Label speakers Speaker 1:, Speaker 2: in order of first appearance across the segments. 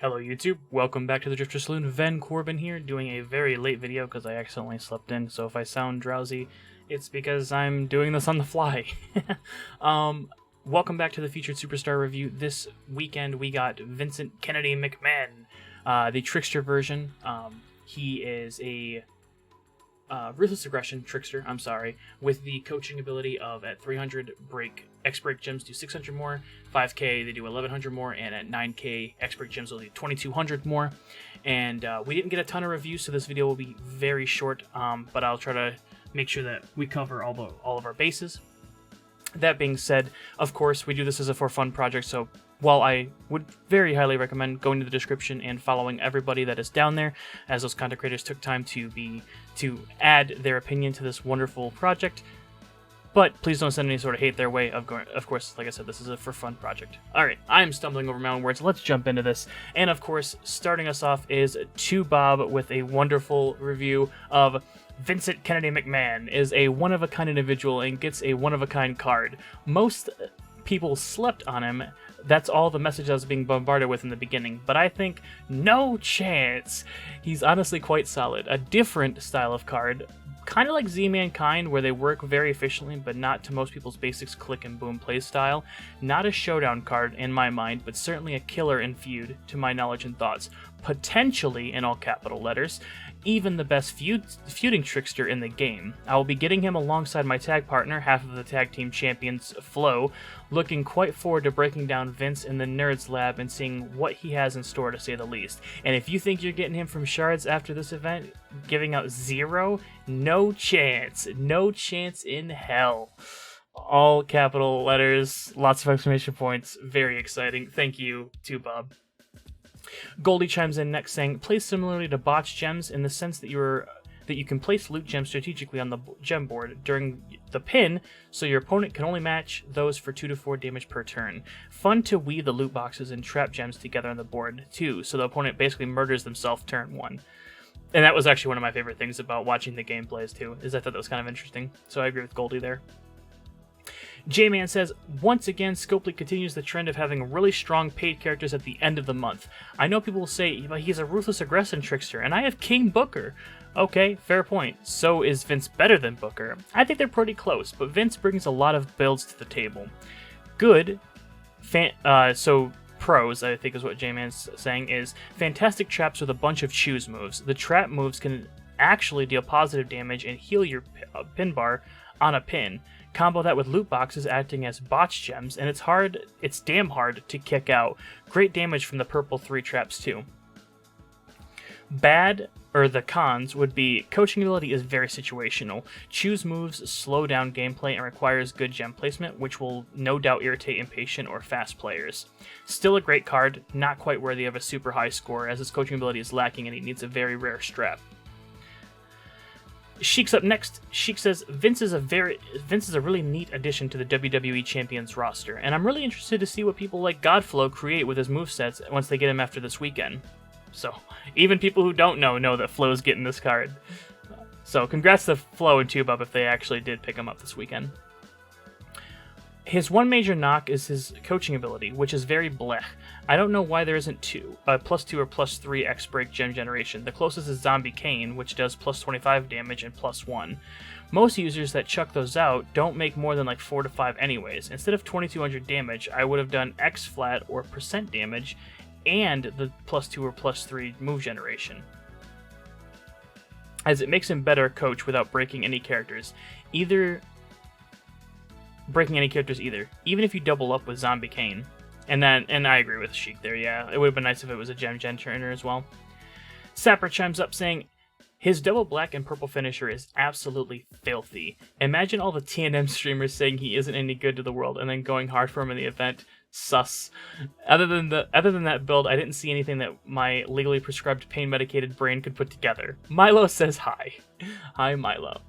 Speaker 1: Hello YouTube, welcome back to the Drifter Saloon. Ven Corbin here, doing a very late video because I accidentally slept in, so if I sound drowsy, it's because I'm doing this on the fly. Welcome back to the Featured Superstar review. This weekend we got Vincent Kennedy McMahon, the Trickster version. He is a Ruthless Aggression Trickster, with the coaching ability of at 300 X-Break gems do 600 more, 5k they do 1100 more, and at 9k X-Break gems will do 2200 more. And we didn't get a ton of reviews, so this video will be very short, but I'll try to make sure that we cover all of our bases. That being said, of course, we do this as a for fun project, so while I would very highly recommend going to the description and following everybody that is down there, as those content creators took time to add their opinion to this wonderful project, but please don't send any sort of hate their way. Of course, like I said, this is a for fun project. Alright, I'm stumbling over my own words. Let's jump into this. And of course, starting us off is 2Bob with a wonderful review of Vincent Kennedy McMahon. Is a one-of-a-kind individual and gets a one-of-a-kind card. Most people slept on him. That's all the message I was being bombarded with in the beginning, but I think no chance. He's honestly quite solid. A different style of card, kind of like Z-Mankind, where they work very efficiently, but not to most people's basics click and boom play style. Not a showdown card in my mind, but certainly a killer in feud, to my knowledge and thoughts. Potentially, in all capital letters, even the best feuding trickster in the game. I will be getting him alongside my tag partner, half of the tag team champions, Flo. Looking quite forward to breaking down Vince in the Nerds Lab and seeing what he has in store, to say the least. And if you think you're getting him from shards after this event, giving out 0, no chance. No chance in hell. All capital letters, lots of exclamation points, very exciting. Thank you, 2Bob. Goldie chimes in next saying, plays similarly to botch gems in the sense that you can place loot gems strategically on the gem board during the pin, so your opponent can only match those for 2 to 4 damage per turn. Fun to weave the loot boxes and trap gems together on the board too, so the opponent basically murders themselves turn 1. And that was actually one of my favorite things about watching the gameplays too, is I thought that was kind of interesting. So I agree with Goldie there. J-Man says, once again, Scopely continues the trend of having really strong paid characters at the end of the month. I know people will say, but he's a Ruthless Aggression Trickster, and I have King Booker. Okay, fair point. So is Vince better than Booker? I think they're pretty close, but Vince brings a lot of builds to the table. Good. So pros, I think is what J-Man's saying, is fantastic traps with a bunch of choose moves. The trap moves can actually deal positive damage and heal your pin bar on a pin. Combo that with loot boxes acting as botch gems, and it's damn hard to kick out. Great damage from the purple 3 traps too. The cons would be coaching ability is very situational. Choose moves slow down gameplay and requires good gem placement, which will no doubt irritate impatient or fast players. Still a great card, not quite worthy of a super high score, as his coaching ability is lacking and he needs a very rare strap. Sheik's up next. Sheik says, Vince is a really neat addition to the WWE Champions roster, and I'm really interested to see what people like Godflow create with his movesets once they get him after this weekend. So, even people who don't know that Flo's getting this card. So, congrats to Flo and 2Bob if they actually did pick him up this weekend. His one major knock is his coaching ability, which is very blech. I don't know why there isn't +2 or +3 X-Break gem generation. The closest is Zombie Kane, which does +25 damage and +1. Most users that chuck those out don't make more than like 4 to 5 anyways. Instead of 2200 damage, I would have done X flat or % damage and the +2 or +3 move generation, as it makes him better coach without breaking any characters. Even if you double up with Zombie Kane. And I agree with Sheik there, yeah. It would have been nice if it was a gem turner as well. Sapper chimes up saying, his double black and purple finisher is absolutely filthy. Imagine all the TNM streamers saying he isn't any good to the world and then going hard for him in the event. Sus. Other than that build, I didn't see anything that my legally prescribed pain medicated brain could put together. Milo says hi. Hi, Milo.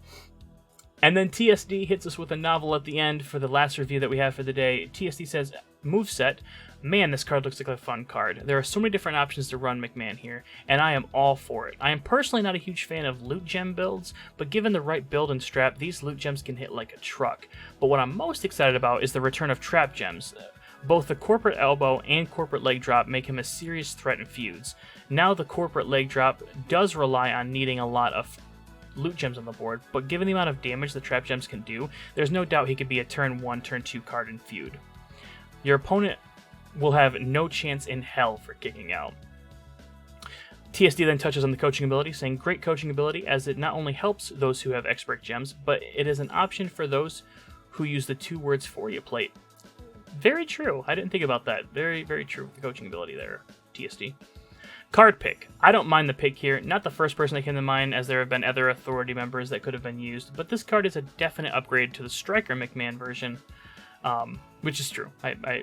Speaker 1: And then TSD hits us with a novel at the end for the last review that we have for the day. TSD says, moveset, man, this card looks like a fun card. There are so many different options to run McMahon here, and I am all for it. I am personally not a huge fan of loot gem builds, but given the right build and strap, these loot gems can hit like a truck. But what I'm most excited about is the return of trap gems. Both the corporate elbow and corporate leg drop make him a serious threat in feuds. Now the corporate leg drop does rely on needing a lot of loot gems on the board, but given the amount of damage the trap gems can do, there's no doubt he could be a turn 1, turn 2 card in feud. Your opponent will have no chance in hell for kicking out. TSD then touches on the coaching ability, saying great coaching ability as it not only helps those who have X-Break gems, but it is an option for those who use the 2 words for you plate. Very true. I didn't think about that. Very, very true with the coaching ability there, TSD. Card pick. I don't mind the pick here. Not the first person that came to mind, as there have been other authority members that could have been used, but this card is a definite upgrade to the Striker McMahon version. Which is true.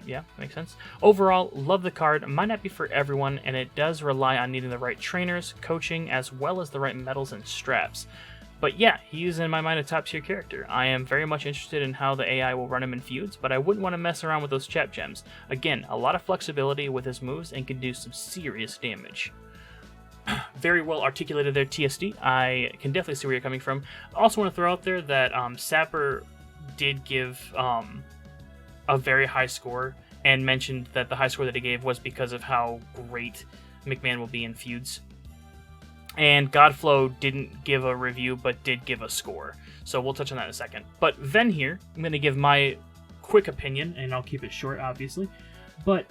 Speaker 1: Yeah, makes sense. Overall, love the card. Might not be for everyone, and it does rely on needing the right trainers, coaching, as well as the right medals and straps. But yeah, he's in my mind a top tier character. I am very much interested in how the AI will run him in feuds, but I wouldn't want to mess around with those chap gems. Again, a lot of flexibility with his moves and can do some serious damage. Very well articulated there, TSD. I can definitely see where you're coming from. I also want to throw out there that Sapper did give a very high score, and mentioned that the high score that he gave was because of how great McMahon will be in feuds. And Godflow didn't give a review, but did give a score. So we'll touch on that in a second. But Ven here, I'm going to give my quick opinion, and I'll keep it short, obviously. But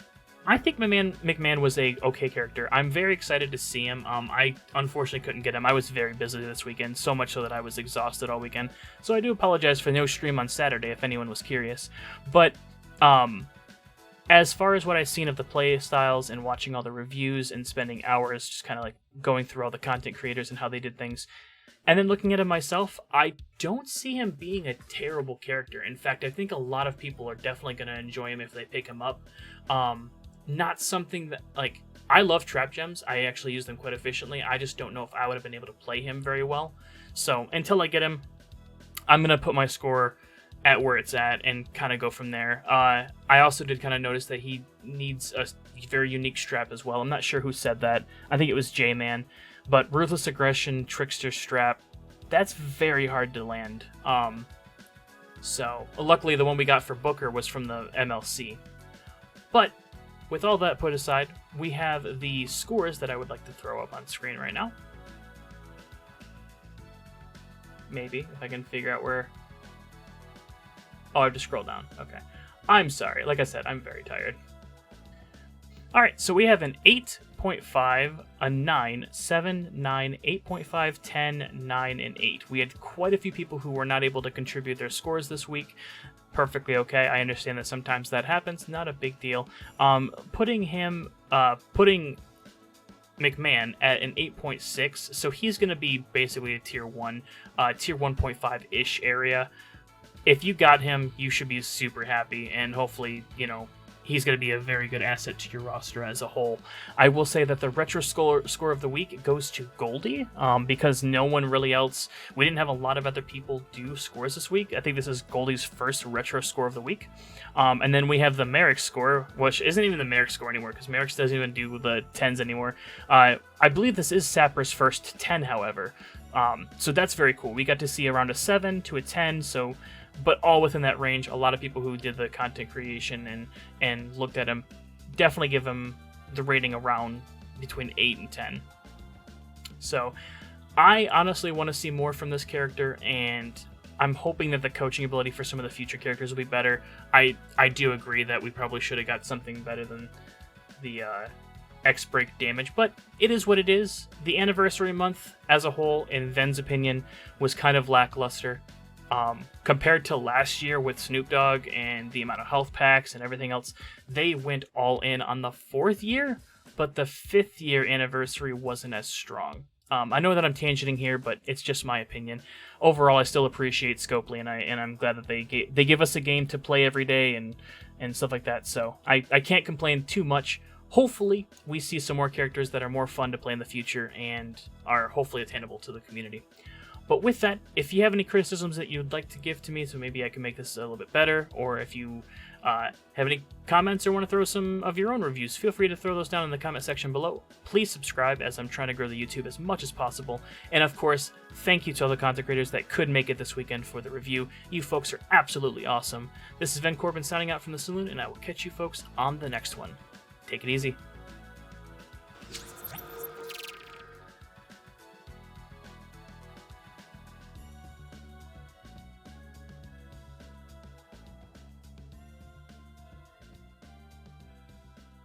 Speaker 1: I think McMahon was a okay character. I'm very excited to see him. I unfortunately couldn't get him. I was very busy this weekend, so much so that I was exhausted all weekend. So I do apologize for no stream on Saturday, if anyone was curious. But as far as what I've seen of the play styles and watching all the reviews and spending hours just kind of like going through all the content creators and how they did things, and then looking at him myself, I don't see him being a terrible character. In fact, I think a lot of people are definitely going to enjoy him if they pick him up. Not something that, like, I love trap gems. I actually use them quite efficiently. I just don't know if I would have been able to play him very well. So until I get him, I'm going to put my score at where it's at and kind of go from there. I also did kind of notice that he needs a very unique strap as well. I'm not sure who said that. I think it was J-Man. But Ruthless Aggression, Trickster strap, that's very hard to land. So luckily the one we got for Booker was from the MLC. But with all that put aside, we have the scores that I would like to throw up on screen right now. Maybe, if I can figure out where... Oh, I have to scroll down. Okay. I'm sorry. Like I said, I'm very tired. Alright, so we have an 8.5, a 9, 7, 9, 8.5, 10, 9, and 8. We had quite a few people who were not able to contribute their scores this week. Perfectly okay. I understand that sometimes that happens. Not a big deal. Putting McMahon at an 8.6, so he's going to be basically a tier 1, tier 1.5-ish area. If you got him, you should be super happy, and hopefully, you know, he's going to be a very good asset to your roster as a whole. I will say that the retro score of the week goes to Goldie, because no one really else... We didn't have a lot of other people do scores this week. I think this is Goldie's first retro score of the week. And then we have the Merrick score, which isn't even the Merrick score anymore, because Merrick doesn't even do the 10s anymore. I believe this is Sapper's first 10, however. So that's very cool. We got to see around a 7 to a 10, so... But all within that range. A lot of people who did the content creation and looked at him definitely give him the rating around between 8 and 10. So I honestly want to see more from this character, and I'm hoping that the coaching ability for some of the future characters will be better. I do agree that we probably should have got something better than the X-Break damage, but it is what it is. The anniversary month as a whole, in Ven's opinion, was kind of lackluster. Compared to last year with Snoop Dogg and the amount of health packs and everything else, they went all in on the 4th year, but the 5th year anniversary wasn't as strong. I know that I'm tangenting here, but it's just my opinion. Overall, I still appreciate Scopely, and I'm glad that they give us a game to play every day and stuff like that. So I can't complain too much. Hopefully, we see some more characters that are more fun to play in the future and are hopefully attainable to the community. But with that, if you have any criticisms that you'd like to give to me, so maybe I can make this a little bit better, or if you Have any comments or want to throw some of your own reviews, feel free to throw those down in the comment section below. Please subscribe, as I'm trying to grow the YouTube as much as possible. And of course, thank you to all the content creators that could make it this weekend for the review. You folks are absolutely awesome. This is Ben Corbin signing out from the Saloon, and I will catch you folks on the next one. Take it easy.